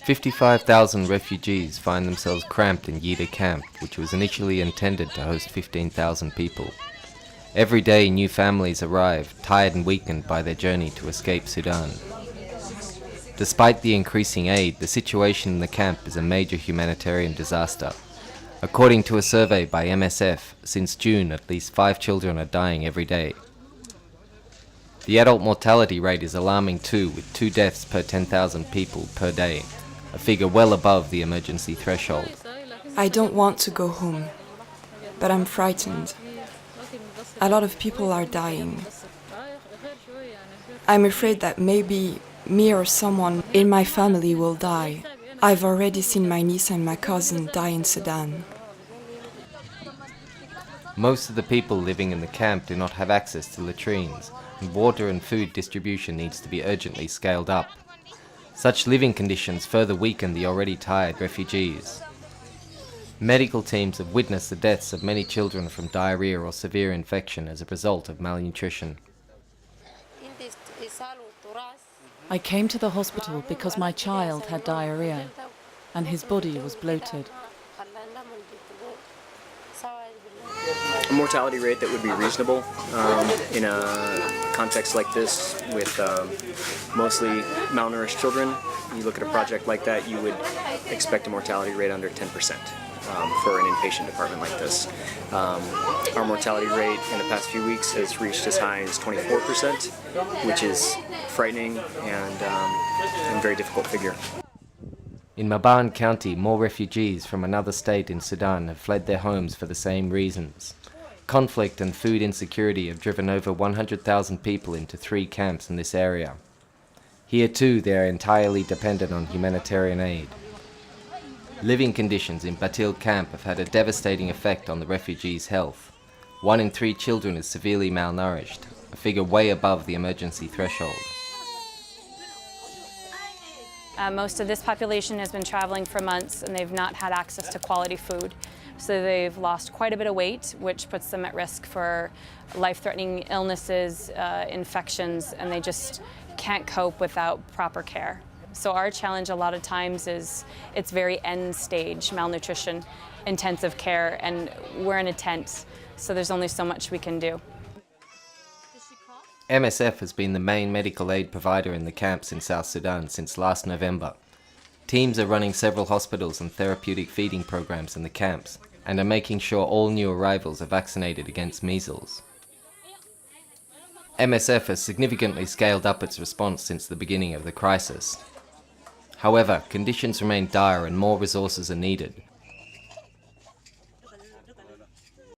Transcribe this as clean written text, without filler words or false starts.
55,000 refugees find themselves cramped in Yida camp, which was initially intended to host 15,000 people. Every day new families arrive, tired and weakened by their journey to escape Sudan. Despite the increasing aid, the situation in the camp is a major humanitarian disaster. According to a survey by MSF, since June at least 5 children are dying every day. The adult mortality rate is alarming too, with 2 deaths per 10,000 people per day, a figure well above the emergency threshold. I don't want to go home, but I'm frightened. A lot of people are dying. I'm afraid that maybe me or someone in my family will die. I've already seen my niece and my cousin die in Sudan. Most of the people living in the camp do not have access to latrines, and water and food distribution needs to be urgently scaled up. Such living conditions further weaken the already tired refugees. Medical teams have witnessed the deaths of many children from diarrhea or severe infection as a result of malnutrition. I came to the hospital because my child had diarrhea and his body was bloated. A mortality rate that would be reasonable in a context like this with mostly malnourished children. You look at a project like that, you would expect a mortality rate under 10% for an inpatient department like this. Our mortality rate in the past few weeks has reached as high as 24%, which is frightening and a very difficult figure. In Maban County, more refugees from another state in Sudan have fled their homes for the same reasons. Conflict and food insecurity have driven over 100,000 people into 3 camps in this area. Here too, they are entirely dependent on humanitarian aid. Living conditions in Batil camp have had a devastating effect on the refugees' health. 1 in 3 children is severely malnourished, a figure way above the emergency threshold. Most of this population has been traveling for months and they've not had access to quality food. So they've lost quite a bit of weight, which puts them at risk for life-threatening illnesses, infections, and they just can't cope without proper care. So our challenge a lot of times is it's very end stage malnutrition, intensive care, and we're in a tent, so there's only so much we can do. MSF has been the main medical aid provider in the camps in South Sudan since last November. Teams are running several hospitals and therapeutic feeding programs in the camps and are making sure all new arrivals are vaccinated against measles. MSF has significantly scaled up its response since the beginning of the crisis. However, conditions remain dire and more resources are needed.